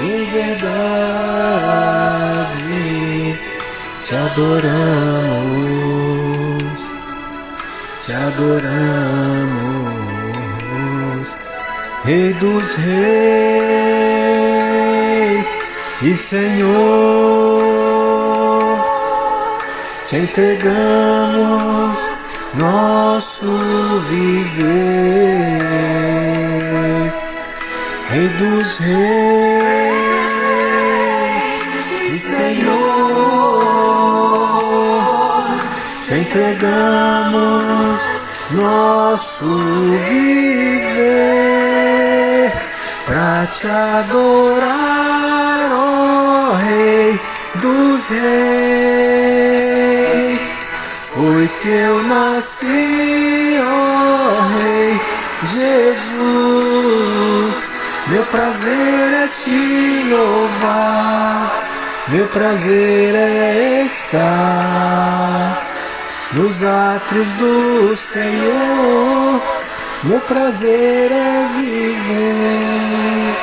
Em verdade, te adoramos, te adoramos, Rei dos Reis e Senhor, te entregamos nosso viver, Rei dos Reis e Senhor, te entregamos nosso viver pra te adorar, ó Rei dos Reis. Foi que eu nasci, ó Rei Jesus. Meu prazer é te louvar, meu prazer é estar nos átrios do Senhor. Meu prazer é viver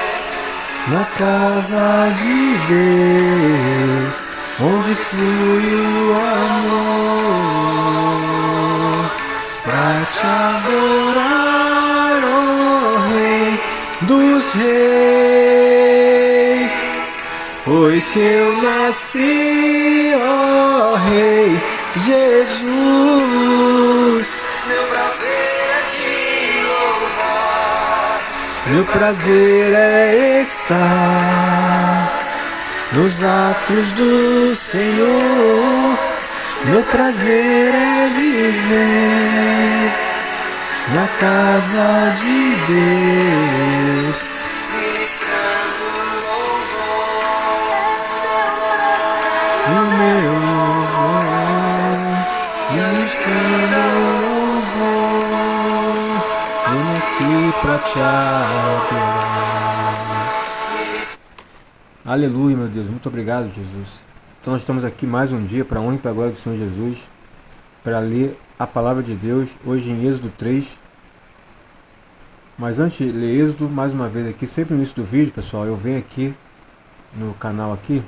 na casa de Deus, onde flui o amor, pra te adorar, ó Rei dos Reis. Foi que eu nasci, ó Rei Jesus. Meu prazer é te louvar, meu prazer é estar nos átrios do Senhor. Meu prazer é viver na casa de Deus, ministrando louvor. E o meu louvor, ministrando louvor, eu nasci pra te adorar. Aleluia, meu Deus, muito obrigado, Jesus. Então nós estamos aqui mais um dia para a honra e para a glória do Senhor Jesus, para ler a palavra de Deus, hoje em Êxodo 3. Mas antes de ler Êxodo, mais uma vez aqui, sempre no início do vídeo, pessoal, eu venho aqui no canal aqui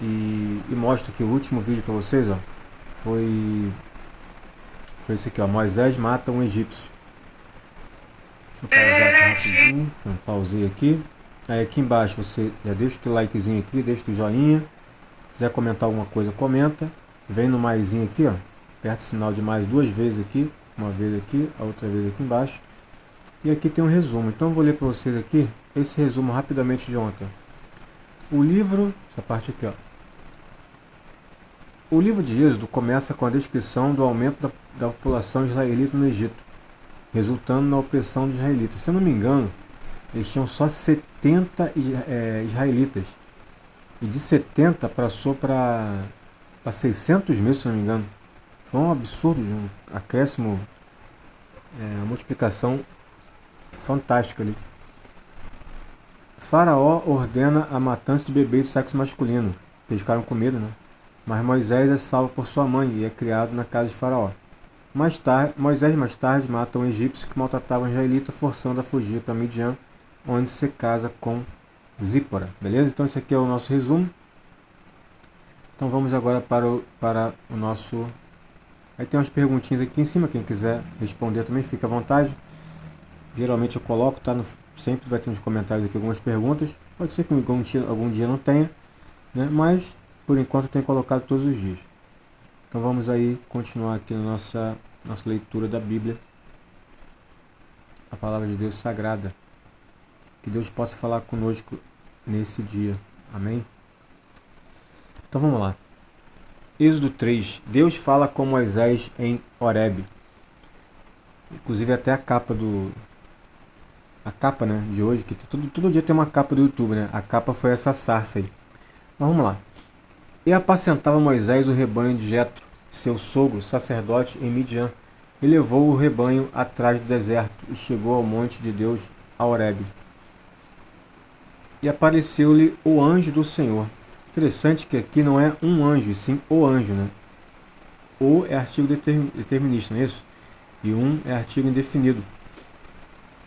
e mostro aqui o último vídeo para vocês, ó. Foi esse aqui, ó, Moisés mata um egípcio. Deixa eu pausar aqui rapidinho, então, pausei aqui. Aí aqui embaixo você já deixa o teu likezinho aqui, deixa o joinha. Se quiser comentar alguma coisa, comenta. Vem no maisinho aqui, ó. Aperta o sinal de mais duas vezes aqui. Uma vez aqui, a outra vez aqui embaixo. E aqui tem um resumo. Então eu vou ler para vocês aqui esse resumo rapidamente de ontem. O livro, essa parte aqui, ó. O livro de Êxodo começa com a descrição do aumento da população israelita no Egito, resultando na opressão dos israelitas. Se eu não me engano, eles tinham só 70 israelitas. E de 70 passou para 600 mil, se não me engano. Foi um absurdo, um acréscimo, uma multiplicação fantástica ali. Faraó ordena a matança de bebês de sexo masculino. Eles ficaram com medo, né? Mas Moisés é salvo por sua mãe e é criado na casa de Faraó. Moisés mais tarde mata um egípcio que maltratava um israelita, forçando a fugir para Midian, onde se casa com Zípora. Beleza? Então esse aqui é o nosso resumo. Então vamos agora para o nosso... Aí tem umas perguntinhas aqui em cima, quem quiser responder também fica à vontade. Geralmente eu coloco, tá? Sempre vai ter nos comentários aqui algumas perguntas. Pode ser que algum dia não tenha, né? Mas por enquanto eu tenho colocado todos os dias. Então vamos aí continuar aqui na nossa leitura da Bíblia. A palavra de Deus sagrada. Que Deus possa falar conosco nesse dia. Amém? Então vamos lá. Êxodo 3. Deus fala com Moisés em Horebe. Inclusive até a capa né, de hoje, que todo dia tem uma capa do YouTube, né? A capa foi essa sarça aí. Mas vamos lá. E apacentava Moisés o rebanho de Jetro, seu sogro, sacerdote em Midian. E levou o rebanho atrás do deserto e chegou ao monte de Deus, a Horebe. E apareceu-lhe o anjo do Senhor. Interessante que aqui não é um anjo, sim o anjo, né? O é artigo determinista, não é isso? E um é artigo indefinido.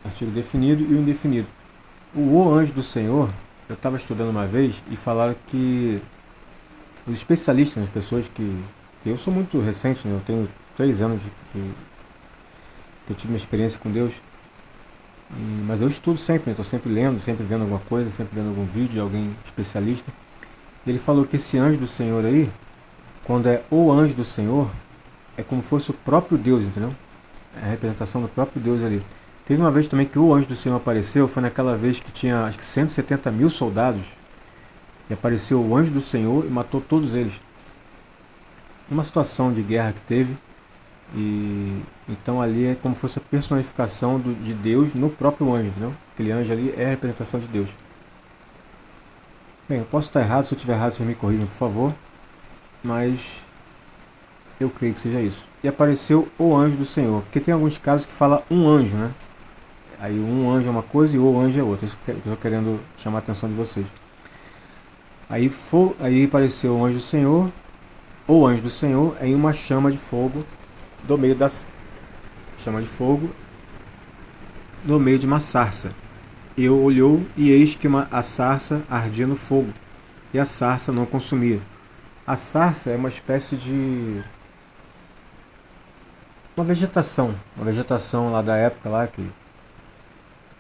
artigo definido e o indefinido. O anjo do Senhor, eu estava estudando uma vez e falaram que os especialistas, as pessoas que eu sou muito recente, né? Eu tenho 3 anos que eu tive uma experiência com Deus, mas eu estudo sempre, estou sempre lendo, sempre vendo alguma coisa, sempre vendo algum vídeo de alguém especialista. E ele falou que esse anjo do Senhor aí, quando é o anjo do Senhor, é como se fosse o próprio Deus, entendeu? É a representação do próprio Deus ali. Teve uma vez também que o anjo do Senhor apareceu, foi naquela vez que tinha acho que 170 mil soldados, e apareceu o anjo do Senhor e matou todos eles. Uma situação de guerra que teve, e então ali é como se fosse a personificação de Deus no próprio anjo, entendeu? Aquele anjo ali é a representação de Deus. Bem, eu posso estar errado, se eu estiver errado vocês me corrijam, por favor, mas eu creio que seja isso. E apareceu o anjo do Senhor, porque tem alguns casos que fala um anjo, né? Aí um anjo é uma coisa e o anjo é outra. Isso que eu estou querendo chamar a atenção de vocês. Aí apareceu o anjo do Senhor, ou anjo do Senhor, em uma chama de fogo do meio da chama de fogo no meio de uma sarça. E eu olhou e eis que a sarça ardia no fogo, e a sarça não consumia. A sarça é uma espécie de uma vegetação lá da época lá que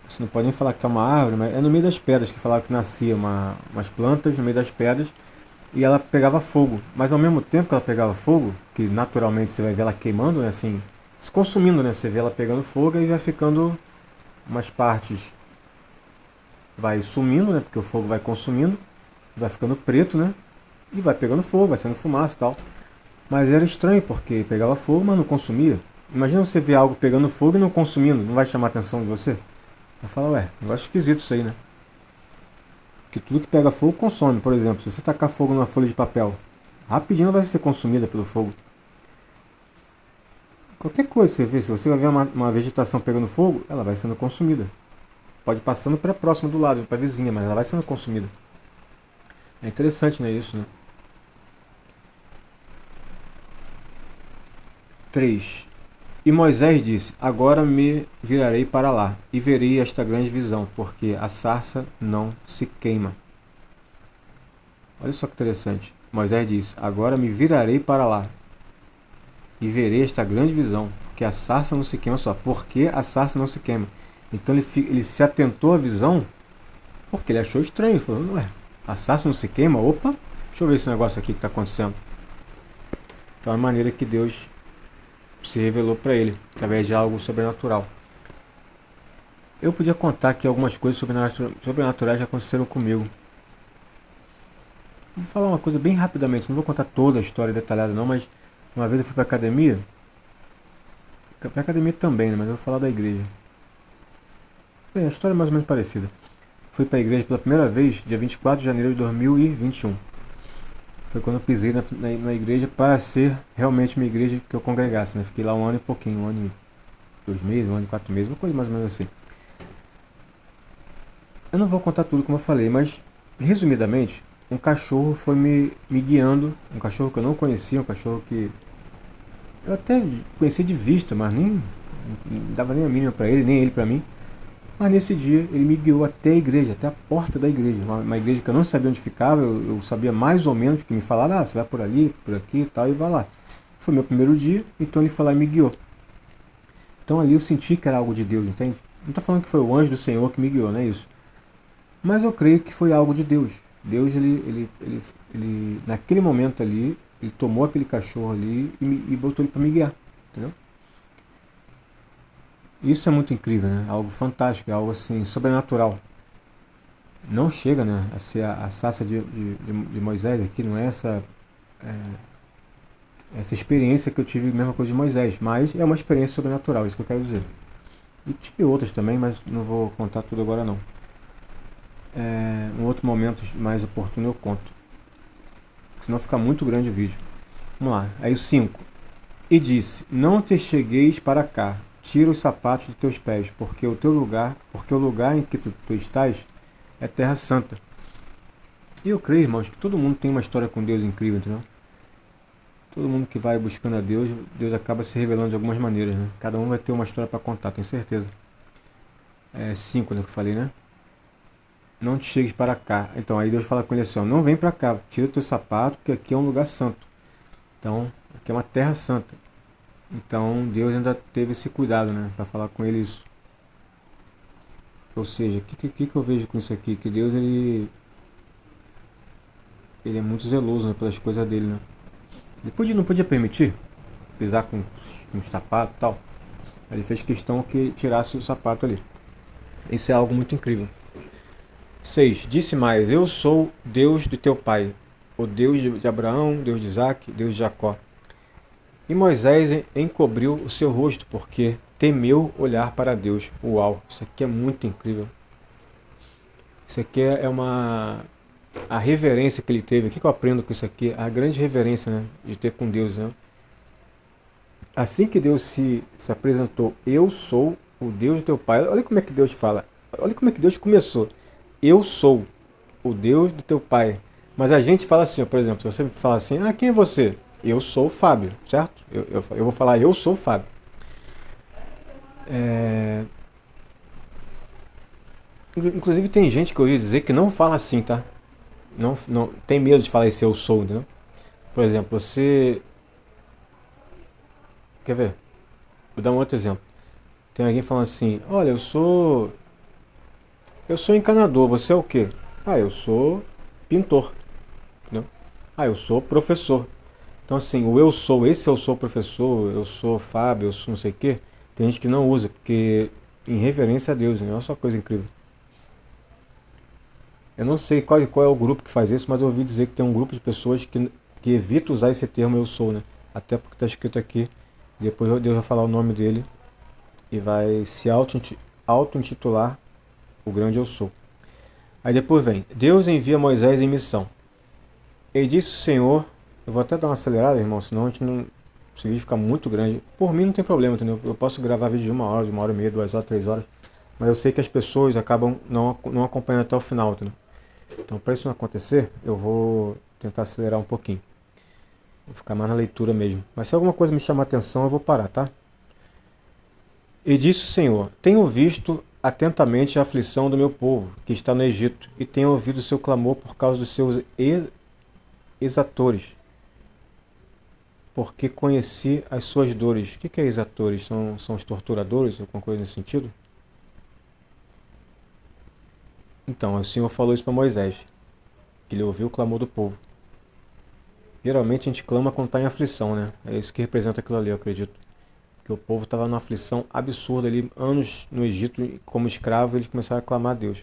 você não pode nem falar que é uma árvore, mas é no meio das pedras que falava que nascia umas plantas no meio das pedras e ela pegava fogo. Mas ao mesmo tempo que ela pegava fogo, que naturalmente você vai ver ela queimando, né, assim, se consumindo, né? Você vê ela pegando fogo e vai ficando umas partes, vai sumindo, né? Porque o fogo vai consumindo, vai ficando preto, né? E vai pegando fogo, vai sendo fumaça e tal. Mas era estranho porque pegava fogo, mas não consumia. Imagina você ver algo pegando fogo e não consumindo, não vai chamar a atenção de você? Vai falar, ué, negócio esquisito isso aí, né? Que tudo que pega fogo consome. Por exemplo, se você tacar fogo numa folha de papel, rapidinho vai ser consumida pelo fogo. Qualquer coisa que você vê, se você vai ver uma vegetação pegando fogo, ela vai sendo consumida. Pode ir passando para a próxima do lado, para a vizinha, mas ela vai sendo consumida. É interessante, né, isso, né? 3. E Moisés disse, agora me virarei para lá, e verei esta grande visão, porque a sarça não se queima. Olha só que interessante. Moisés disse, agora me virarei para lá, e verei esta grande visão, porque a sarça não se queima só. Porque a sarça não se queima. Então ele se atentou à visão, porque ele achou estranho. Ele falou, ué, a sarça não se queima? Opa, deixa eu ver esse negócio aqui que está acontecendo. Então é a maneira que Deus se revelou para ele, através de algo sobrenatural. Eu podia contar aqui algumas coisas sobrenaturais que aconteceram comigo. Vou falar uma coisa bem rapidamente, não vou contar toda a história detalhada não, mas uma vez eu fui para academia, para academia também, né, mas eu vou falar da igreja. Bem, a história é mais ou menos parecida. Fui para a igreja pela primeira vez, dia 24 de janeiro de 2021. Foi quando eu pisei na igreja para ser realmente uma igreja que eu congregasse, né? Fiquei lá um ano e pouquinho, um ano e 2 meses, um ano e 4 meses, uma coisa mais ou menos assim. Eu não vou contar tudo como eu falei, mas resumidamente, um cachorro foi me guiando, um cachorro que eu não conhecia, um cachorro que eu até conhecia de vista, mas nem não dava nem a mínima para ele, nem ele para mim. Mas nesse dia ele me guiou até a igreja, até a porta da igreja, uma igreja que eu não sabia onde ficava, eu sabia mais ou menos, porque me falaram, você vai por ali, por aqui e tal, e vai lá. Foi meu primeiro dia, então ele foi lá e me guiou. Então ali eu senti que era algo de Deus, entende? Não estou falando que foi o anjo do Senhor que me guiou, não é isso. Mas eu creio que foi algo de Deus. Deus, ele naquele momento ali, ele tomou aquele cachorro ali e botou ele para me guiar, entendeu? Isso é muito incrível, né? Algo fantástico, é algo assim, sobrenatural. Não chega, né, a ser a sarça de Moisés aqui, não é essa experiência que eu tive, a mesma coisa de Moisés, mas é uma experiência sobrenatural, isso que eu quero dizer. E tive outras também, mas não vou contar tudo agora não. Um outro momento mais oportuno eu conto, senão fica muito grande o vídeo. Vamos lá, aí o 5. E disse, não te chegueis para cá, tira os sapatos dos teus pés, porque o lugar em que tu estás é terra santa. E eu creio, irmãos, que todo mundo tem uma história com Deus incrível, entendeu? Todo mundo que vai buscando a Deus, Deus acaba se revelando de algumas maneiras, né? Cada um vai ter uma história para contar, tenho certeza. 5, né, que eu falei, né? Não te chegues para cá. Então aí Deus fala com ele assim, ó, não vem para cá, tira teu sapato, porque aqui é um lugar santo. Então, aqui é uma terra santa. Então Deus ainda teve esse cuidado, né, para falar com ele isso. Ou seja, o que eu vejo com isso aqui? Que Deus ele é muito zeloso, né, pelas coisas dele, né? Ele não podia permitir pisar com um sapato e tal. Ele fez questão que tirasse o sapato ali. Isso é algo muito incrível. 6. Disse mais: Eu sou Deus de teu pai, o Deus de Abraão, Deus de Isaac, Deus de Jacó. E Moisés encobriu o seu rosto, porque temeu olhar para Deus. Uau, isso aqui é muito incrível. Isso aqui é a reverência que ele teve. O que eu aprendo com isso aqui? A grande reverência, né, de ter com Deus. Né? Assim que Deus se apresentou, eu sou o Deus do teu pai. Olha como é que Deus fala. Olha como é que Deus começou. Eu sou o Deus do teu pai. Mas a gente fala assim, ó, por exemplo, se você fala assim, quem é você? Eu sou o Fábio, certo? Eu vou falar, eu sou o Fábio. É... Inclusive tem gente que eu ouvi dizer que não fala assim, tá? Não tem medo de falar esse eu sou, entendeu? Por exemplo, você... Quer ver? Vou dar um outro exemplo. Tem alguém falando assim, olha, eu sou encanador, você é o quê? Eu sou pintor, entendeu? Eu sou professor. Então assim, o eu sou, esse eu sou professor, eu sou Fábio, eu sou não sei o quê, tem gente que não usa, porque em reverência a Deus, né? Olha só coisa incrível. Eu não sei qual é o grupo que faz isso, mas eu ouvi dizer que tem um grupo de pessoas que evita usar esse termo eu sou, né? Até porque está escrito aqui, depois Deus vai falar o nome dele e vai se auto-intitular o grande eu sou. Aí depois vem, Deus envia Moisés em missão. E disse o Senhor, eu vou até dar uma acelerada, irmão, senão a gente não, esse vídeo fica muito grande. Por mim não tem problema, entendeu? Eu posso gravar vídeo de uma hora e meia, 2 horas, 3 horas. Mas eu sei que as pessoas acabam não acompanhando até o final, entendeu? Então para isso não acontecer, eu vou tentar acelerar um pouquinho. Vou ficar mais na leitura mesmo. Mas se alguma coisa me chamar a atenção, eu vou parar, tá? E disse o Senhor, tenho visto atentamente a aflição do meu povo, que está no Egito, e tenho ouvido o seu clamor por causa dos seus exatores, porque conheci as suas dores. O que é exatores? São os torturadores, alguma coisa nesse sentido? Então, o Senhor falou isso para Moisés, que ele ouviu o clamor do povo. Geralmente a gente clama quando está em aflição, né? É isso que representa aquilo ali, eu acredito. Que o povo estava numa aflição absurda ali, anos no Egito como escravo, e eles começaram a clamar a Deus.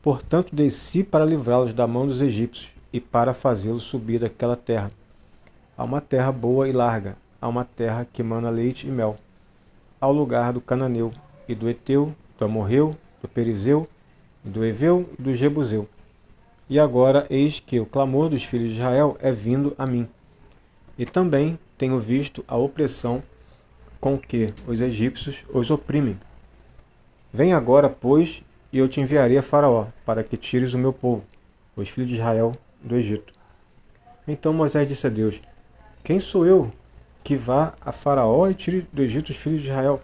Portanto, desci para livrá-los da mão dos egípcios e para fazê-los subir daquela terra. Há uma terra boa e larga, há uma terra que mana leite e mel, ao lugar do cananeu, e do Eteu, do Amorreu, do Perizeu, e do Eveu e do Jebuseu. E agora eis que o clamor dos filhos de Israel é vindo a mim. E também tenho visto a opressão com que os egípcios os oprimem. Vem agora, pois, e eu te enviarei a Faraó, para que tires o meu povo, os filhos de Israel, do Egito. Então Moisés disse a Deus, quem sou eu que vá a Faraó e tire do Egito os filhos de Israel?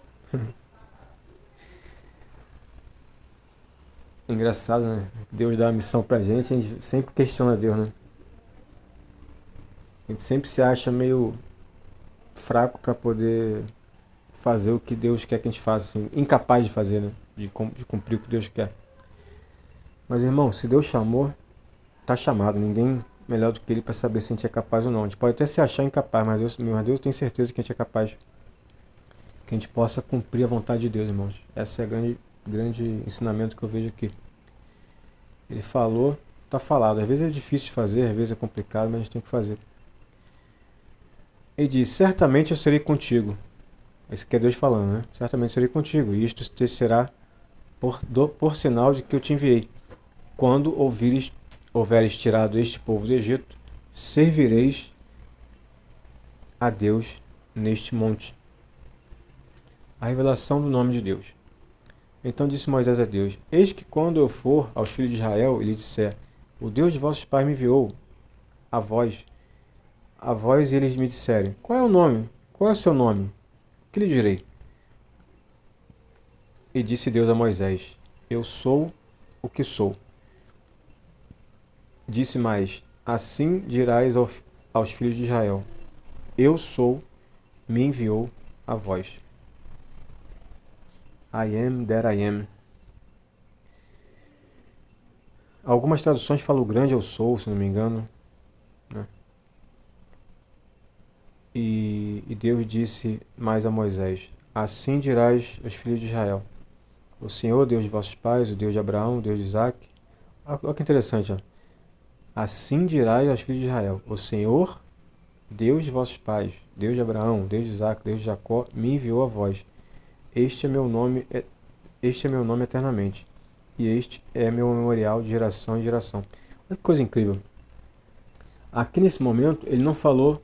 Engraçado, né? Deus dá uma missão pra gente, a gente sempre questiona Deus, né? A gente sempre se acha meio fraco para poder fazer o que Deus quer que a gente faça, assim, incapaz de fazer, né? De cumprir o que Deus quer. Mas irmão, se Deus chamou, tá chamado. Ninguém melhor do que Ele para saber se a gente é capaz ou não. A gente pode até se achar incapaz, mas Deus tem certeza que a gente é capaz. Que a gente possa cumprir a vontade de Deus, irmãos. Esse é o grande ensinamento que eu vejo aqui. Ele falou, tá falado. Às vezes é difícil de fazer, às vezes é complicado, mas a gente tem que fazer. Ele diz, certamente eu serei contigo. Isso aqui é Deus falando, né? Certamente serei contigo, e isto te será por sinal de que eu te enviei. Quando houveres tirado este povo do Egito, servireis a Deus neste monte. A revelação do nome de Deus. Então disse Moisés a Deus, eis que quando eu for aos filhos de Israel e lhes disser, o Deus de vossos pais me enviou a vós eles me disserem, qual é o nome? Qual é o seu nome? O que lhe direi? E disse Deus a Moisés: Eu sou o que sou. Disse mais: Assim dirás aos filhos de Israel: Eu sou, me enviou a vós. I am that I am. Algumas traduções falam grande eu sou, se não me engano, né? E Deus disse mais a Moisés: Assim dirás aos filhos de Israel: O Senhor, Deus de vossos pais, o Deus de Abraão, o Deus de Isaac. Olha que interessante, ó. Assim dirás aos filhos de Israel: O Senhor, Deus de vossos pais, Deus de Abraão, Deus de Isaac, Deus de Jacó, me enviou a vós. Este é meu nome, este é meu nome eternamente, e este é meu memorial de geração em geração. Olha que coisa incrível. Aqui nesse momento, ele não falou,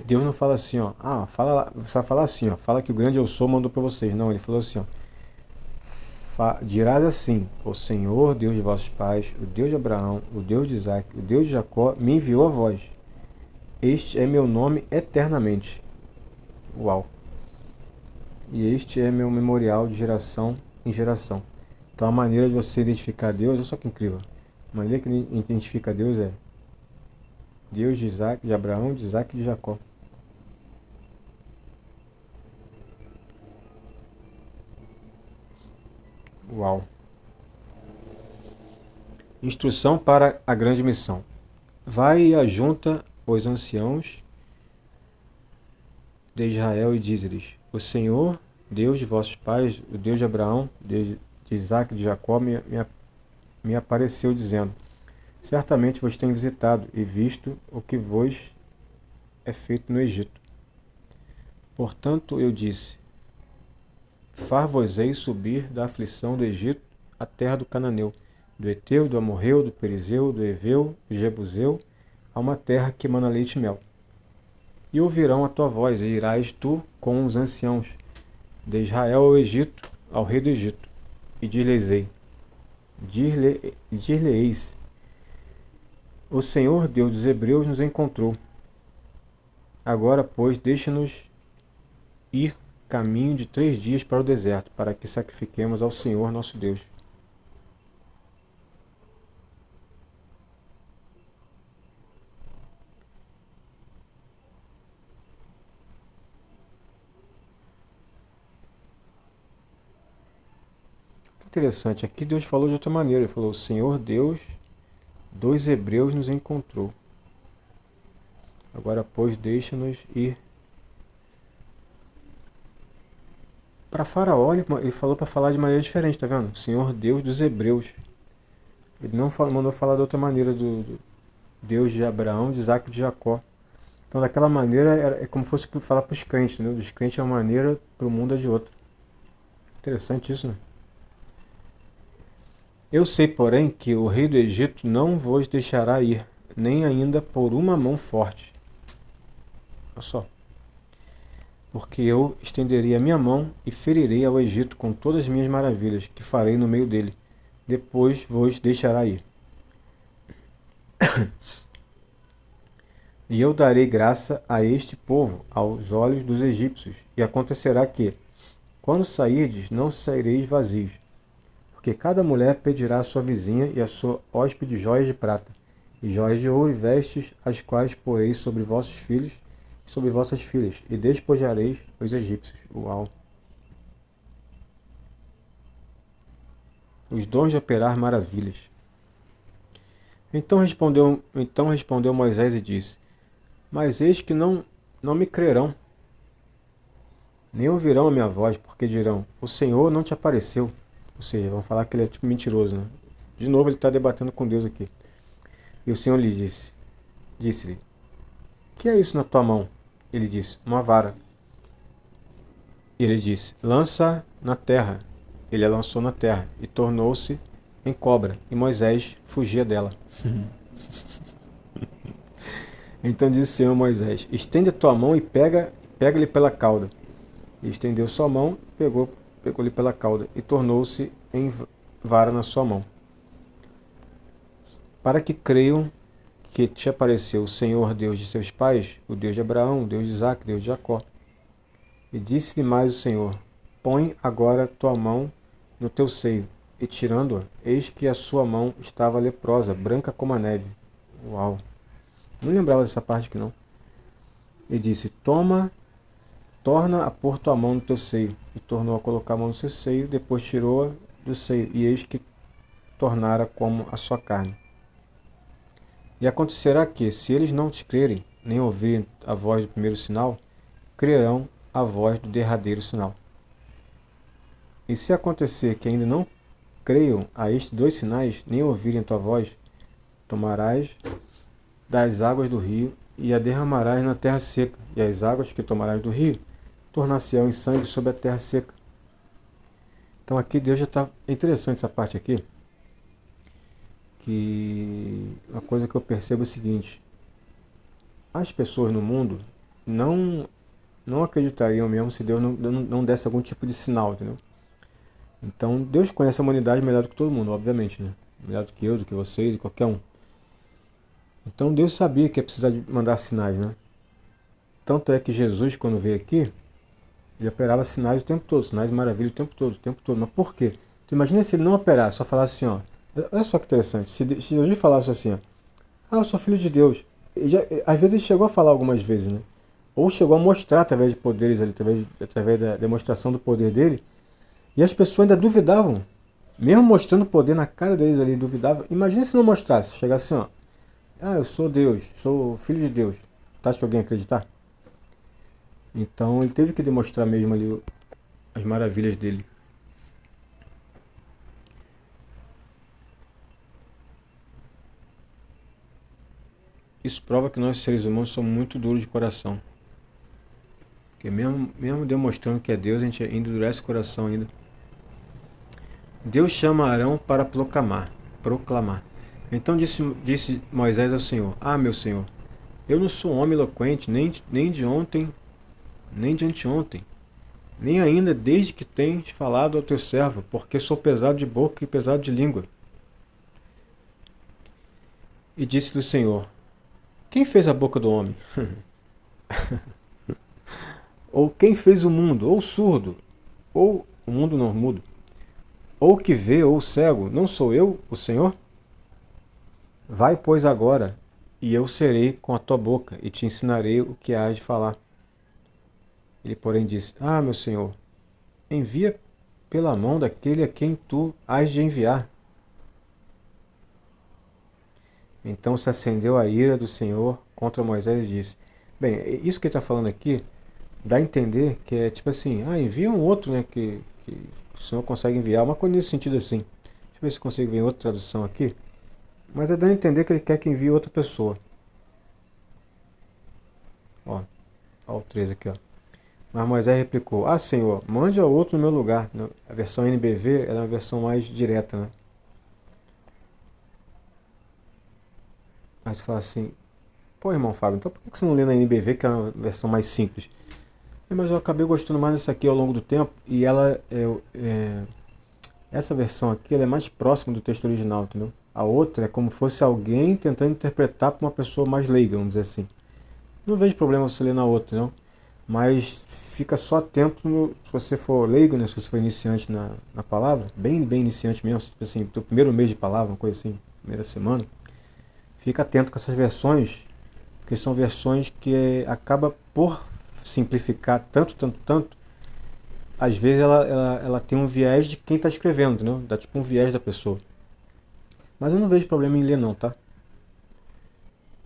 Deus não fala assim, ó, fala, só fala assim, ó, fala que o grande eu sou mandou para vocês. Não, ele falou assim, ó, dirás assim: O Senhor, Deus de vossos pais, o Deus de Abraão, o Deus de Isaac, o Deus de Jacó, me enviou a vós. Este é meu nome eternamente. Uau! E este é meu memorial de geração em geração. Então a maneira de você identificar Deus, olha só que incrível. A maneira que ele identifica Deus é Deus de Isaac, de Abraão, de Isaac e de Jacó. Uau! Instrução para a grande missão. Vai e ajunta os anciãos de Israel e diz-lhes: O Senhor, Deus de vossos pais, o Deus de Abraão, Deus de Isaac e de Jacó, me apareceu dizendo: Certamente vos tenho visitado e visto o que vos é feito no Egito. Portanto eu disse: Far-vos-ei subir da aflição do Egito à terra do Cananeu, do Heteu, do Amorreu, do Perizeu, do Eveu, do Jebuseu, a uma terra que emana leite e mel. E ouvirão a tua voz, e irás tu com os anciãos de Israel ao Egito, ao rei do Egito, e dir-lhe-eis: O Senhor, Deus dos Hebreus, nos encontrou. Agora, pois, deixa-nos ir caminho de 3 dias para o deserto, para que sacrifiquemos ao Senhor nosso Deus. Interessante, aqui Deus falou de outra maneira. Ele falou: O Senhor Deus dos Hebreus nos encontrou. Agora, pois, deixa-nos ir. Para Faraó, ele falou para falar de maneira diferente, tá vendo? Senhor Deus dos Hebreus. Ele não mandou falar de outra maneira do Deus de Abraão, de Isaac e de Jacó. Então, daquela maneira, é como se fosse falar para os crentes, né? Dos crentes é uma maneira, para o mundo é de outra. Interessante isso, né? Eu sei, porém, que o rei do Egito não vos deixará ir, nem ainda por uma mão forte. Olha só. Porque eu estenderei a minha mão e ferirei ao Egito com todas as minhas maravilhas, que farei no meio dele. Depois vos deixará ir. E eu darei graça a este povo aos olhos dos egípcios. E acontecerá que, quando sairdes, não saireis vazios. Porque cada mulher pedirá à sua vizinha e à sua hóspede joias de prata, e joias de ouro e vestes, as quais poreis sobre vossos filhos e sobre vossas filhas, e despojareis os egípcios. Uau! Os dons de operar maravilhas. Então respondeu Moisés e disse: Mas eis que não me crerão, nem ouvirão a minha voz, porque dirão: O Senhor não te apareceu. Ou seja, vão falar que ele é tipo mentiroso, né? De novo ele está debatendo com Deus aqui. E o Senhor lhe disse-lhe: Que é isso na tua mão? Ele disse: Uma vara. E ele disse: Lança na terra. Ele a lançou na terra e tornou-se em cobra, e Moisés fugia dela. Então disse o Senhor a Moisés: Estende a tua mão e pega-lhe pela cauda. E estendeu sua mão, pegou-lhe pela cauda, e tornou-se em vara na sua mão. Para que creiam que te apareceu o Senhor Deus de seus pais, o Deus de Abraão, o Deus de Isaac, o Deus de Jacó. E disse-lhe mais o Senhor: Põe agora tua mão no teu seio, e tirando-a, eis que a sua mão estava leprosa, branca como a neve. Uau! Não lembrava dessa parte aqui não. E disse, torna a pôr tua mão no teu seio. E tornou a colocar a mão no seu seio, depois tirou-a do seio, e eis que tornara como a sua carne. E acontecerá que, se eles não te crerem, nem ouvirem a voz do primeiro sinal, crerão a voz do derradeiro sinal. E se acontecer que ainda não creiam a estes dois sinais, nem ouvirem tua voz, tomarás das águas do rio e a derramarás na terra seca, e as águas que tomarás do rio tornar-se-ão em sangue sobre a terra seca. Então aqui Deus já está... É interessante essa parte aqui, que uma coisa que eu percebo é o seguinte: as pessoas no mundo não acreditariam mesmo se Deus não desse algum tipo de sinal, entendeu? Então Deus conhece a humanidade melhor do que todo mundo, obviamente, né? Melhor do que eu, do que você, de qualquer um. Então Deus sabia que ia precisar de mandar sinais, né? Tanto é que Jesus, quando veio aqui, ele operava sinais o tempo todo, sinais de maravilha o tempo todo, o tempo todo. Mas por quê? Tu imagina se ele não operasse, só falasse assim, ó. Olha só que interessante. Se Jesus falasse assim, ó, eu sou filho de Deus. Às vezes ele chegou a falar algumas vezes, né? Ou chegou a mostrar através de poderes, através da demonstração do poder dele. E as pessoas ainda duvidavam. Mesmo mostrando o poder na cara deles ali, duvidavam. Imagina se não mostrasse, chegasse assim, ó. Eu sou Deus, sou filho de Deus. Tá, acha que alguém ia acreditar? Então ele teve que demonstrar mesmo ali as maravilhas dele. Isso prova que nós seres humanos somos muito duros de coração. Porque mesmo demonstrando que é Deus, a gente ainda endurece o coração ainda. Deus chama Arão para proclamar. Então disse Moisés ao Senhor, meu Senhor, eu não sou um homem eloquente, nem de ontem, nem de anteontem, nem ainda desde que tens falado ao teu servo, porque sou pesado de boca e pesado de língua. E disse-lhe o Senhor, quem fez a boca do homem? Ou quem fez o mundo? Ou surdo? Ou o mundo não mudo? Ou que vê, ou cego? Não sou eu, o Senhor? Vai, pois, agora, e eu serei com a tua boca, e te ensinarei o que hás de falar. Ele, porém, disse, meu Senhor, envia pela mão daquele a quem tu hás de enviar. Então se acendeu a ira do Senhor contra Moisés e disse... Bem, isso que ele está falando aqui dá a entender que é tipo assim, envia um outro, né, que o Senhor consegue enviar, uma coisa nesse sentido assim. Deixa eu ver se consigo ver outra tradução aqui. Mas é dando a entender que ele quer que envie outra pessoa. Ó o 13 aqui, ó. Mas Moisés replicou, Senhor, mande a outro no meu lugar. A versão NBV ela é uma versão mais direta, né? Aí você fala assim, pô, irmão Fábio, então por que você não lê na NBV, que é uma versão mais simples? Mas eu acabei gostando mais dessa aqui ao longo do tempo, e ela essa versão aqui ela é mais próxima do texto original, entendeu? A outra é como se fosse alguém tentando interpretar para uma pessoa mais leiga, vamos dizer assim. Não vejo problema você ler na outra, não. Mas fica só atento se você for leigo, né? Se você for iniciante na palavra, bem iniciante mesmo, tipo assim, do primeiro mês de palavra, uma coisa assim, primeira semana. Fica atento com essas versões, porque são versões que acaba por simplificar tanto, às vezes ela tem um viés de quem está escrevendo, entendeu? Dá tipo um viés da pessoa. Mas eu não vejo problema em ler não, tá?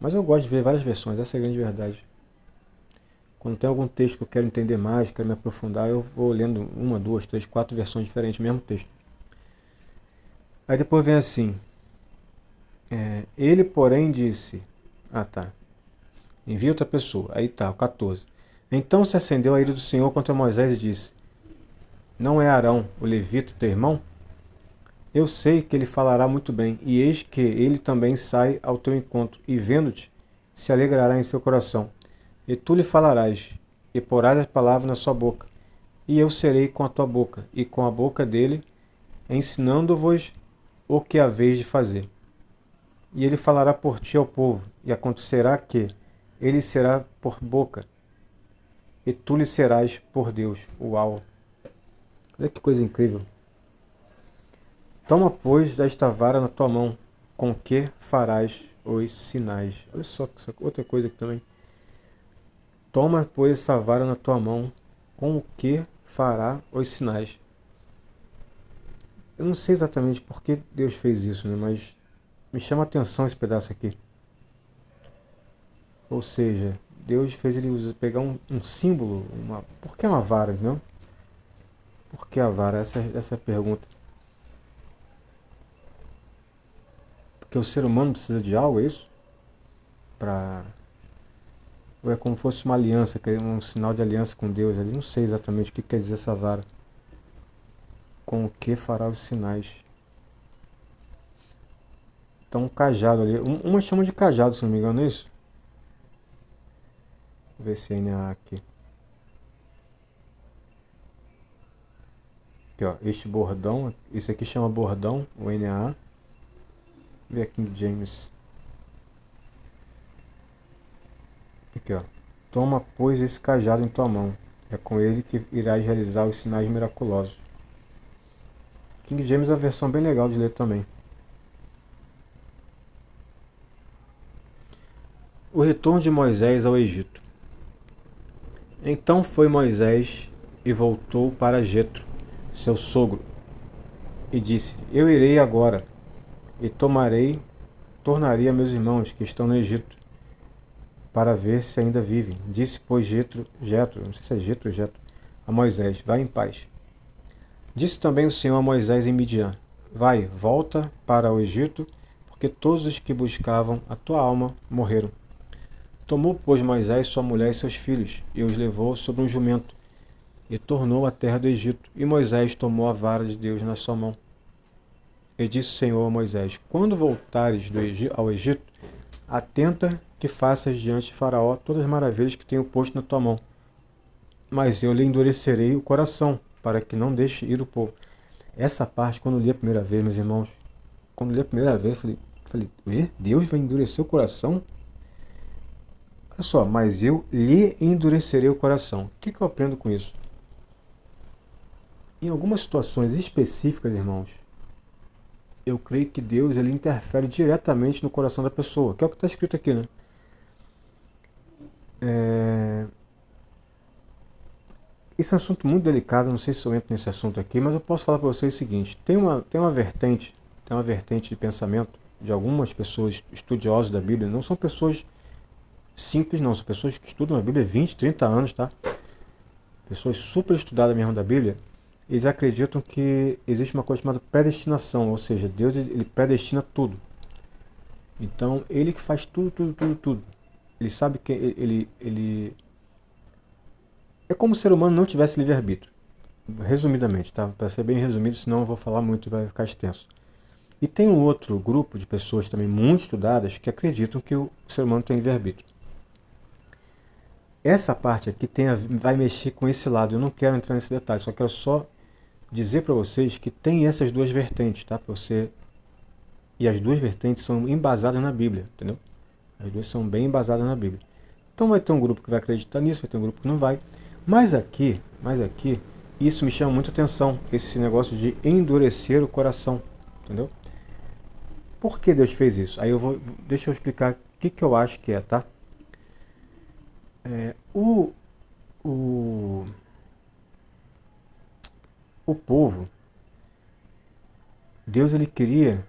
Mas eu gosto de ver várias versões, essa é a grande verdade. Quando tem algum texto que eu quero entender mais, quero me aprofundar, eu vou lendo uma, duas, três, quatro versões diferentes do mesmo texto. Aí depois vem assim, ele porém disse, envia outra pessoa, aí tá, o 14. Então se acendeu a ira do Senhor contra Moisés e disse, não é Arão, o levita, teu irmão? Eu sei que ele falará muito bem, e eis que ele também sai ao teu encontro, e vendo-te, se alegrará em seu coração. E tu lhe falarás, e porás as palavras na sua boca, e eu serei com a tua boca, e com a boca dele, ensinando-vos o que haveis de fazer. E ele falará por ti ao povo, e acontecerá que ele será por boca, e tu lhe serás por Deus. Uau! Olha que coisa incrível! Toma, pois, esta vara na tua mão, com que farás os sinais. Olha só, outra coisa aqui também. Toma, pois, essa vara na tua mão, com o que fará os sinais. Eu não sei exatamente por que Deus fez isso, né? Mas me chama a atenção esse pedaço aqui. Ou seja, Deus fez ele pegar um símbolo, por que uma vara, não? Por que a vara? Essa é a pergunta. Porque o ser humano precisa de algo, é isso? Para Ou é como se fosse uma aliança, um sinal de aliança com Deus ali. Não sei exatamente o que quer dizer essa vara. Com o que fará os sinais. Então um cajado ali. Uma chama de cajado, se não me engano, é isso? Vou ver se é NA aqui. Aqui, ó. Este bordão. Esse aqui chama bordão, o NA. Vou ver aqui em James. Aqui, ó. Toma, pois, esse cajado em tua mão. É com ele que irás realizar os sinais miraculosos. King James é uma versão bem legal de ler também. O retorno de Moisés ao Egito. Então foi Moisés e voltou para Jetro, seu sogro, e disse: Eu irei agora e tornarei a meus irmãos que estão no Egito, para ver se ainda vivem. Disse, pois, Jetro, não sei se é Jetro ou Jetro, a Moisés: Vai em paz. Disse também o Senhor a Moisés em Midian: Vai, volta para o Egito, porque todos os que buscavam a tua alma morreram. Tomou, pois, Moisés sua mulher e seus filhos, e os levou sobre um jumento, e tornou à terra do Egito. E Moisés tomou a vara de Deus na sua mão. E disse o Senhor a Moisés: Quando voltares ao Egito, atenta que faças diante de Faraó todas as maravilhas que tenho posto na tua mão. Mas eu lhe endurecerei o coração, para que não deixe ir o povo. Essa parte, quando eu li a primeira vez, meus irmãos, quando eu li a primeira vez, eu falei, Deus vai endurecer o coração? Olha só, mas eu lhe endurecerei o coração. O que eu aprendo com isso? Em algumas situações específicas, irmãos, eu creio que Deus ele interfere diretamente no coração da pessoa, que é o que está escrito aqui, né? Esse é um assunto muito delicado, não sei se eu entro nesse assunto aqui, mas eu posso falar para vocês o seguinte: tem uma vertente de pensamento de algumas pessoas estudiosas da Bíblia, não são pessoas simples não, são pessoas que estudam a Bíblia há 20, 30 anos, tá? Pessoas super estudadas mesmo da Bíblia. Eles acreditam que existe uma coisa chamada predestinação, ou seja, Deus ele predestina tudo. Então, ele que faz tudo. Ele sabe que ele é como se o ser humano não tivesse livre-arbítrio. Resumidamente, tá? Para ser bem resumido, senão eu vou falar muito e vai ficar extenso. E tem um outro grupo de pessoas também muito estudadas que acreditam que o ser humano tem livre-arbítrio. Essa parte aqui vai mexer com esse lado. Eu não quero entrar nesse detalhe, só quero só dizer para vocês que tem essas duas vertentes, tá? Pra você... E as duas vertentes são embasadas na Bíblia, entendeu? As duas são bem embasadas na Bíblia. Então vai ter um grupo que vai acreditar nisso, vai ter um grupo que não vai. Mas aqui, isso me chama muita atenção, esse negócio de endurecer o coração, entendeu? Por que Deus fez isso? Aí deixa eu explicar o que eu acho que é, tá? O, o, o povo, Deus ele queria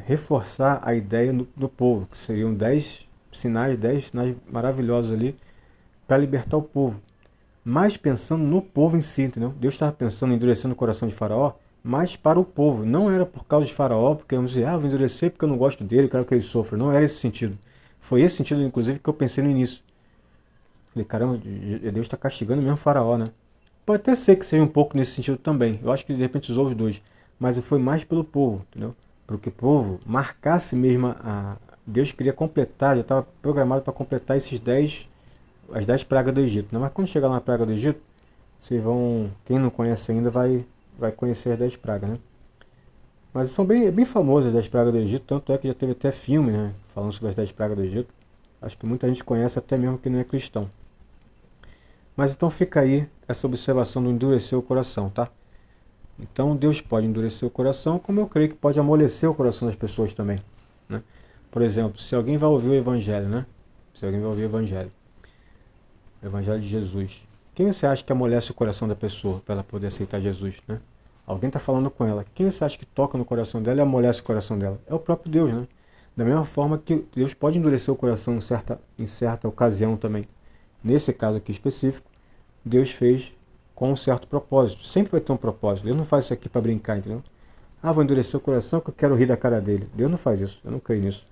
reforçar a ideia do povo, que seriam 10 sinais maravilhosos ali para libertar o povo. Mas pensando no povo em si, entendeu? Deus estava pensando em endurecendo o coração de Faraó, mas para o povo. Não era por causa de Faraó, porque vamos dizer, vou endurecer porque eu não gosto dele, quero que ele sofra. Não era esse sentido. Foi esse sentido, inclusive, que eu pensei no início. Falei, caramba, Deus está castigando mesmo Faraó, né? Pode até ser que seja um pouco nesse sentido também. Eu acho que de repente usou os dois. Mas foi mais pelo povo, entendeu? Para que o povo marcasse mesmo Deus queria completar, já estava programado para completar as 10 pragas do Egito, né? Mas quando chegar na praga do Egito, vocês vão, quem não conhece ainda vai conhecer as 10 pragas, né? Mas são bem famosas as 10 pragas do Egito, tanto é que já teve até filme, né, falando sobre as 10 pragas do Egito. Acho que muita gente conhece até mesmo que não é cristão. Mas então fica aí essa observação do endurecer o coração, tá? Então Deus pode endurecer o coração, como eu creio que pode amolecer o coração das pessoas também, né? Por exemplo, se alguém vai ouvir o Evangelho, né? Se alguém vai ouvir o Evangelho de Jesus, quem você acha que amolece o coração da pessoa para ela poder aceitar Jesus, né? Alguém está falando com ela. Quem você acha que toca no coração dela e amolece o coração dela? É o próprio Deus, né? Da mesma forma que Deus pode endurecer o coração em certa ocasião também. Nesse caso aqui específico, Deus fez com um certo propósito. Sempre vai ter um propósito. Deus não faz isso aqui para brincar, entendeu? Ah, vou endurecer o coração que eu quero rir da cara dele. Deus não faz isso. Eu não creio nisso.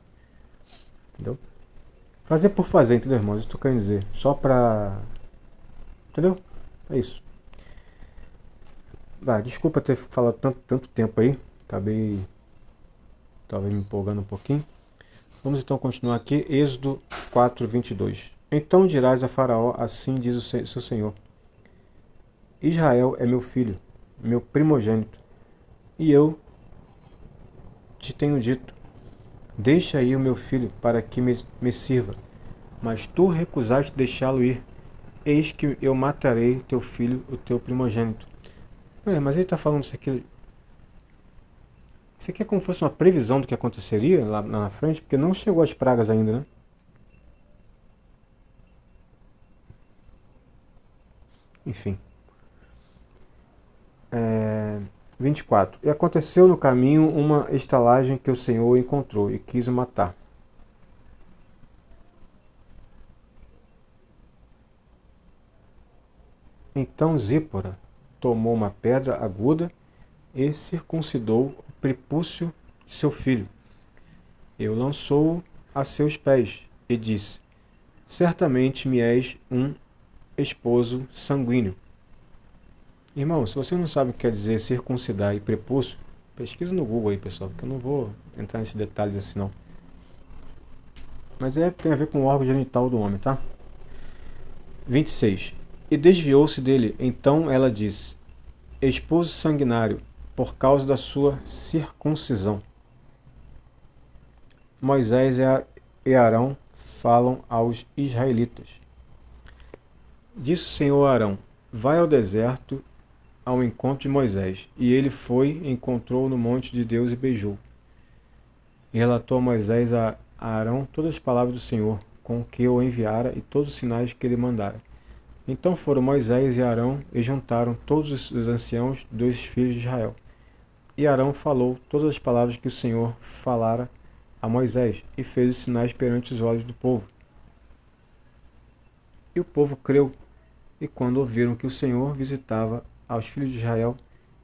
Entendeu? Fazer por fazer, entendeu, irmãos? Isso que eu tô querendo dizer. Só pra. Entendeu? É isso. Ah, desculpa ter falado tanto tempo aí. Acabei talvez me empolgando um pouquinho. Vamos então continuar aqui. Êxodo 4:22. Então dirás a Faraó, assim diz o seu Senhor: Israel é meu filho, meu primogênito, e eu te tenho dito: deixa aí o meu filho para que me sirva. Mas tu recusaste deixá-lo ir. Eis que eu matarei teu filho, o teu primogênito. Mas ele está falando isso aqui. Isso aqui é como se fosse uma previsão do que aconteceria lá na frente, porque não chegou as pragas ainda, né? Enfim. 24. E aconteceu no caminho uma estalagem que o Senhor encontrou e quis o matar. Então Zípora tomou uma pedra aguda e circuncidou o prepúcio de seu filho. Eu lançou-o a seus pés e disse: certamente me és um esposo sanguíneo. Irmão, se você não sabe o que quer dizer circuncidar e prepúcio, pesquisa no Google aí, pessoal, porque eu não vou entrar nesses detalhes assim não. Mas tem a ver com o órgão genital do homem, tá? 26. E desviou-se dele. Então ela disse: esposo sanguinário, por causa da sua circuncisão. Moisés e Arão falam aos israelitas. Disse o Senhor a Arão: vai ao deserto ao encontro de Moisés. E ele foi, encontrou no monte de Deus e beijou. E relatou a Moisés a Arão todas as palavras do Senhor, com que o enviara e todos os sinais que ele mandara. Então foram Moisés e Arão e juntaram todos os anciãos dos filhos de Israel. E Arão falou todas as palavras que o Senhor falara a Moisés e fez os sinais perante os olhos do povo. E o povo creu, e quando ouviram que o Senhor visitava aos filhos de Israel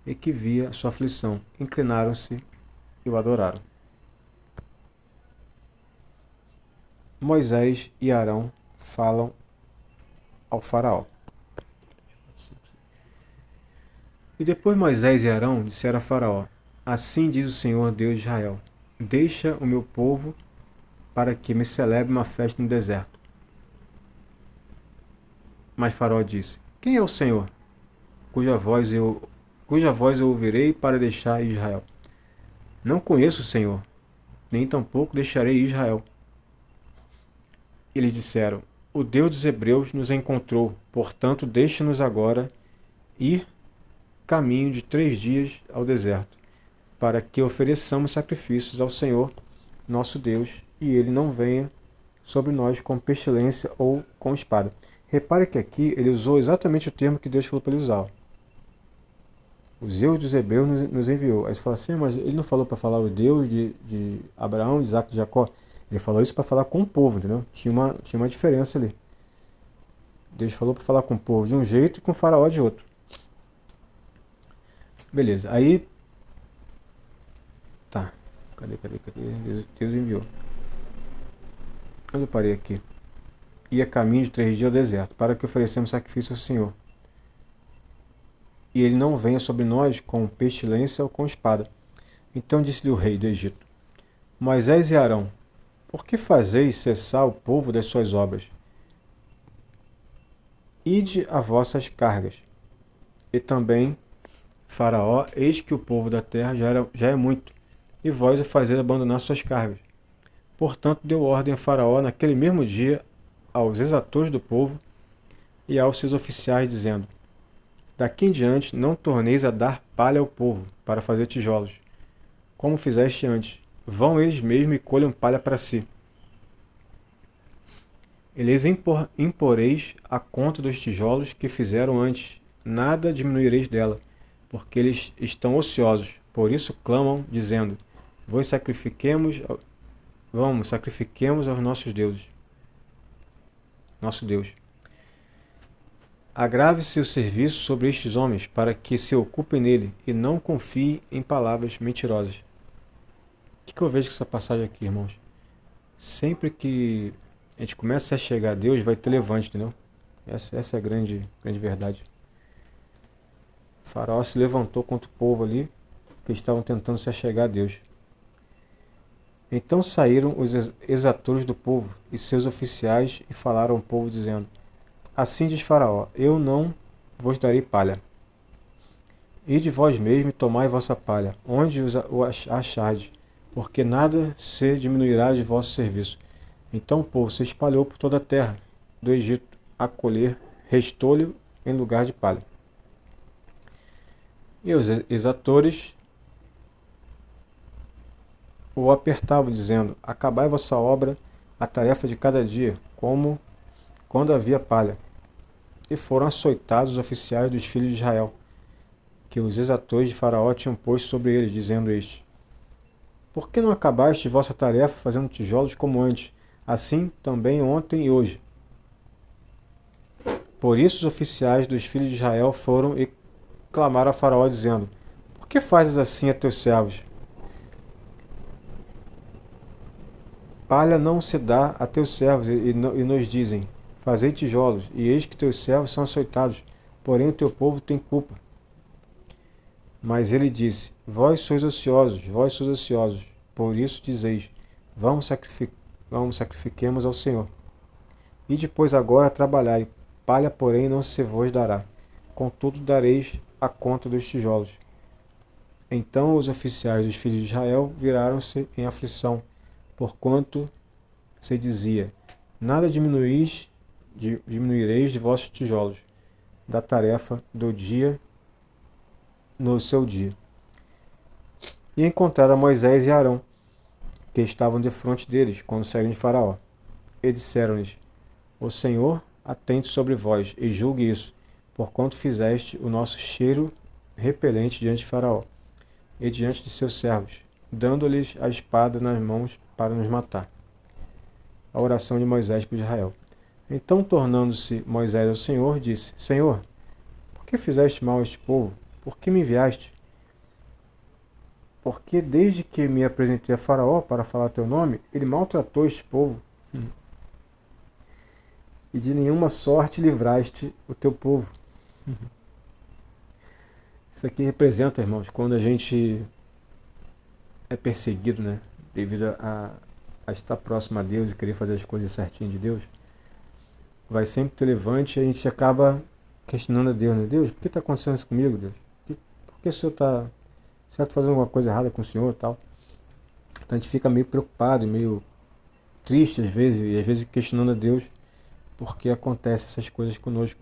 e que via sua aflição, inclinaram-se e o adoraram. Moisés e Arão falam ao faraó. E depois Moisés e Arão disseram a Faraó: assim diz o Senhor Deus de Israel: deixa o meu povo para que me celebre uma festa no deserto. Mas Faraó disse: quem é o Senhor, cuja voz eu ouvirei para deixar Israel? Não conheço o Senhor, nem tampouco deixarei Israel. Eles disseram: o Deus dos Hebreus nos encontrou, portanto deixa-nos agora ir caminho de 3 dias ao deserto, para que ofereçamos sacrifícios ao Senhor, nosso Deus, e ele não venha sobre nós com pestilência ou com espada. Repare que aqui ele usou exatamente o termo que Deus falou para ele usar. Os Deus dos Hebreus nos enviou. Aí você fala assim, mas ele não falou para falar o Deus de Abraão, de Isaac e de Jacó. Ele falou isso para falar com o povo, entendeu? Tinha uma diferença ali. Deus falou para falar com o povo de um jeito e com o faraó de outro. Beleza, aí... Tá, cadê? Deus enviou. Onde eu parei aqui? Ia caminho de 3 dias ao deserto, para que oferecemos sacrifício ao Senhor. E ele não venha sobre nós com pestilência ou com espada. Então disse-lhe o rei do Egito: Moisés e Arão, por que fazeis cessar o povo das suas obras? Ide a vossas cargas. E também, Faraó, eis que o povo da terra já é muito, e vós o fazeis abandonar suas cargas. Portanto, deu ordem a Faraó naquele mesmo dia aos exatores do povo e aos seus oficiais, dizendo: Daqui em diante não torneis a dar palha ao povo, para fazer tijolos, como fizeste antes. Vão eles mesmos e colham palha para si. E lhes imporeis a conta dos tijolos que fizeram antes, nada diminuireis dela, porque eles estão ociosos. Por isso clamam, dizendo: sacrifiquemos aos nossos deuses. Nosso Deus. Agrave-se o serviço sobre estes homens, para que se ocupem nele, e não confiem em palavras mentirosas. O que eu vejo com essa passagem aqui, irmãos? Sempre que a gente começa a chegar a Deus, vai ter levante, entendeu? Essa é a grande verdade. O faraó se levantou contra o povo ali, que estavam tentando se achegar a Deus. Então saíram os exatores do povo e seus oficiais e falaram ao povo, dizendo: Assim diz Faraó: Eu não vos darei palha. Ide vós mesmo e tomai vossa palha, onde o achardes, porque nada se diminuirá de vosso serviço. Então o povo se espalhou por toda a terra do Egito a colher restolho em lugar de palha. E os exatores o apertavam, dizendo: Acabai vossa obra, a tarefa de cada dia, como quando havia palha. E foram açoitados os oficiais dos filhos de Israel, que os exatores de Faraó tinham posto sobre eles, dizendo este: Por que não acabaste vossa tarefa fazendo tijolos como antes, assim também ontem e hoje? Por isso os oficiais dos filhos de Israel foram e clamaram a Faraó, dizendo: Por que fazes assim a teus servos? Palha não se dá a teus servos, e nos dizem: Fazei tijolos, e eis que teus servos são açoitados, porém o teu povo tem culpa. Mas ele disse: vós sois ociosos, por isso dizeis: vamos sacrifiquemos ao Senhor. E depois agora trabalhai, palha porém não se vos dará, contudo dareis a conta dos tijolos. Então os oficiais dos filhos de Israel viraram-se em aflição, porquanto se dizia: Nada diminuireis de vossos tijolos, da tarefa do dia no seu dia. E encontraram Moisés e Arão, que estavam defronte deles, quando saíram de Faraó. E disseram-lhes: O Senhor atente sobre vós, e julgue isso, porquanto fizeste o nosso cheiro repelente diante de Faraó, e diante de seus servos, dando-lhes a espada nas mãos para nos matar. A oração de Moisés por Israel. Então, tornando-se Moisés ao Senhor, disse: Senhor, por que fizeste mal a este povo? Por que me enviaste? Porque desde que me apresentei a Faraó para falar teu nome, ele maltratou este povo. E de nenhuma sorte livraste o teu povo. Isso aqui representa, irmãos, quando a gente é perseguido, né? Devido a estar próximo a Deus e querer fazer as coisas certinho de Deus. Vai sempre ter levante e a gente acaba questionando a Deus, né? Deus, por que está acontecendo isso comigo, Deus? Por que o Senhor está fazendo alguma coisa errada com o Senhor e tal? Então a gente fica meio preocupado e meio triste às vezes, e às vezes questionando a Deus porque acontecem essas coisas conosco.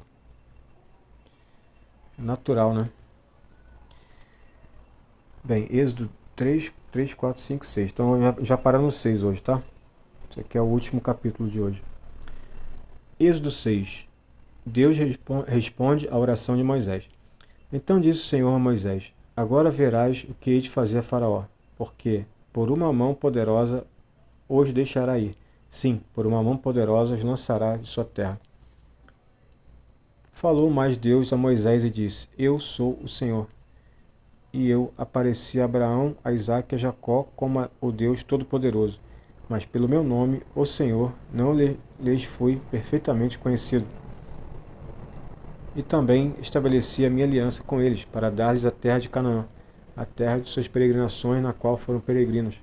É natural, né? Bem, Êxodo 3, 4, 5, 6. Então já parando no 6 hoje, tá? Esse aqui é o último capítulo de hoje. Êxodo 6. Deus responde à oração de Moisés. Então disse o Senhor a Moisés: Agora verás o que hei de fazer a Faraó, porque por uma mão poderosa os deixará ir. Sim, por uma mão poderosa os lançará de sua terra. Falou mais Deus a Moisés e disse: Eu sou o Senhor. E eu apareci a Abraão, a Isaque e a Jacó como o Deus Todo-Poderoso. Mas pelo meu nome, o Senhor, não lhes fui perfeitamente conhecido. E também estabeleci a minha aliança com eles, para dar-lhes a terra de Canaã, a terra de suas peregrinações, na qual foram peregrinos.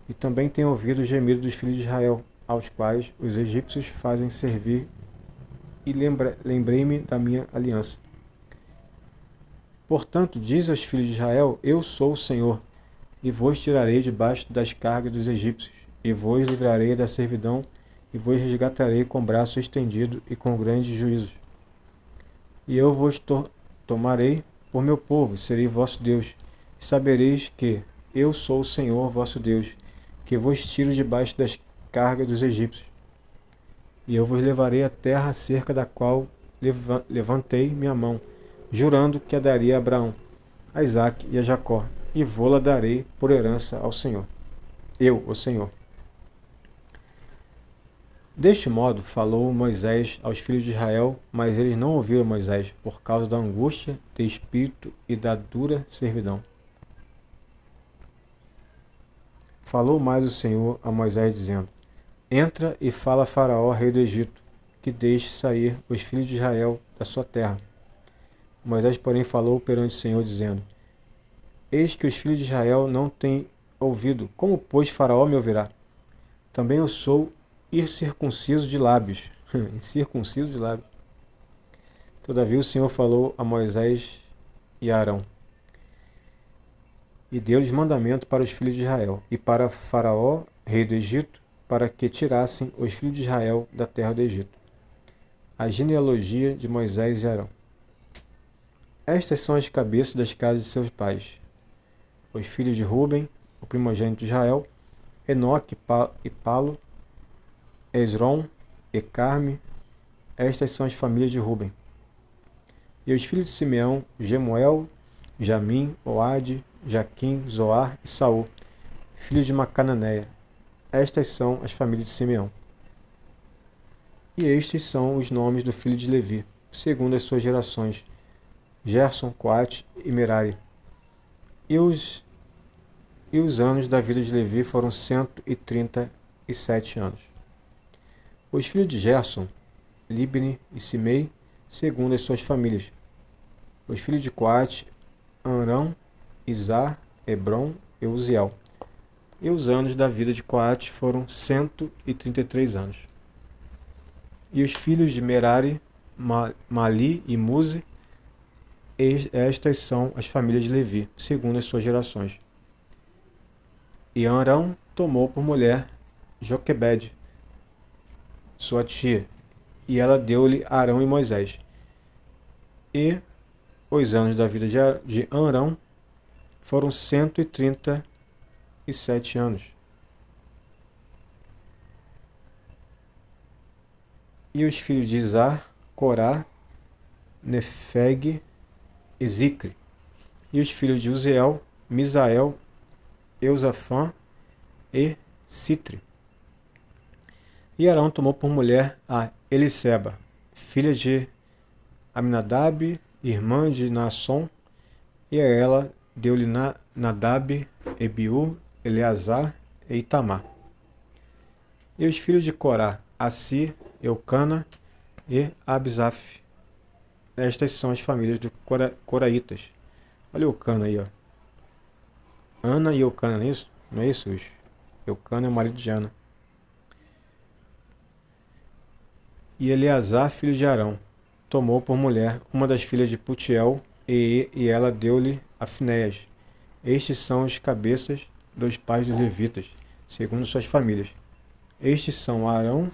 E também tenho ouvido o gemido dos filhos de Israel, aos quais os egípcios fazem servir, e lembrei-me da minha aliança. Portanto, diz aos filhos de Israel: Eu sou o Senhor, e vos tirarei debaixo das cargas dos egípcios, e vos livrarei da servidão, e vos resgatarei com braço estendido e com grandes juízos. E eu vos tomarei por meu povo, serei vosso Deus, e sabereis que eu sou o Senhor vosso Deus, que vos tiro debaixo das cargas dos egípcios. E eu vos levarei à terra acerca da qual levantei minha mão, jurando que a daria a Abraão, a Isaque e a Jacó, e vou-la darei por herança ao Senhor. Eu, o Senhor. Deste modo falou Moisés aos filhos de Israel, mas eles não ouviram Moisés, por causa da angústia de espírito e da dura servidão. Falou mais o Senhor a Moisés, dizendo: Entra e fala a Faraó, rei do Egito, que deixe sair os filhos de Israel da sua terra. Moisés, porém, falou perante o Senhor, dizendo: Eis que os filhos de Israel não têm ouvido, como, pois, Faraó me ouvirá? Também eu sou incircunciso de lábios. Incircunciso de lábios. Todavia o Senhor falou a Moisés e a Arão, e deu-lhes mandamento para os filhos de Israel, e para Faraó, rei do Egito, para que tirassem os filhos de Israel da terra do Egito. A genealogia de Moisés e Arão. Estas são as cabeças das casas de seus pais. Os filhos de Ruben, o primogênito de Israel, Enoque e Palo, Esrom e Carme. Estas são as famílias de Ruben. E os filhos de Simeão, Gemuel, Jamim, Oade, Jaquim, Zoar e Saul, filhos de Macananeia. Estas são as famílias de Simeão. E estes são os nomes do filho de Levi, segundo as suas gerações: Gerson, Coate e Merari. E os anos da vida de Levi foram 137 anos. Os filhos de Gerson, Libni e Simei, segundo as suas famílias. Os filhos de Coate, Amram, Izar, Hebron e Uziel. E os anos da vida de Coate foram 133 anos. E os filhos de Merari, Mali e Muzi, estas são as famílias de Levi, segundo as suas gerações. E Arão tomou por mulher Joquebede, sua tia, e ela deu-lhe Arão e Moisés. E os anos da vida de Arão foram 137 anos. E os filhos de Izar, Corá, Nefeg e Zicre. E os filhos de Uziel, Misael, Eusafã e Citre. E Arão tomou por mulher a Eliseba, filha de Aminadab, irmã de Naasson, e a ela deu-lhe Nadab, Ebiú, Eleazar e Itamar. E os filhos de Corá, Assi, Eucana e Abisaf. Estas são as famílias dos coraitas. Olha Eucana aí, ó. Ana e Eucana, não é isso? Não é isso? Eucana é o marido de Ana. E Eleazar, filho de Arão, tomou por mulher uma das filhas de Putiel, e ela deu-lhe a Finéias. Estes são os cabeças dos pais dos levitas, segundo suas famílias. Estes são Arão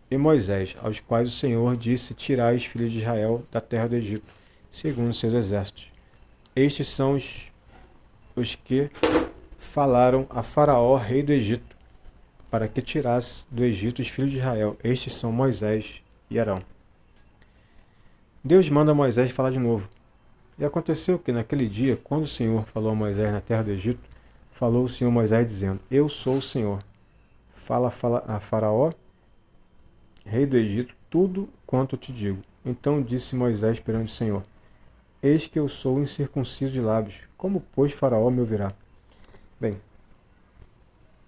e Moisés, aos quais o Senhor disse: Tirai os filhos de Israel da terra do Egito, segundo seus exércitos. Estes são os que falaram a Faraó, rei do Egito, para que tirasse do Egito os filhos de Israel. Estes são Moisés e Arão. Deus manda Moisés falar de novo. E aconteceu que naquele dia, quando o Senhor falou a Moisés na terra do Egito, falou o Senhor a Moisés dizendo: Eu sou o Senhor. Fala a Faraó, rei do Egito, tudo quanto eu te digo. Então disse Moisés perante o Senhor: Eis que eu sou incircunciso de lábios. Como, pois, Faraó me ouvirá? Bem,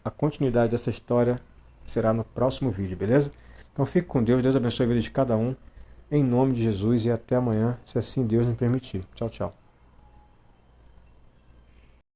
a continuidade dessa história será no próximo vídeo, beleza? Então fique com Deus, Deus abençoe a vida de cada um, em nome de Jesus, e até amanhã, se assim Deus nos permitir. Tchau, tchau.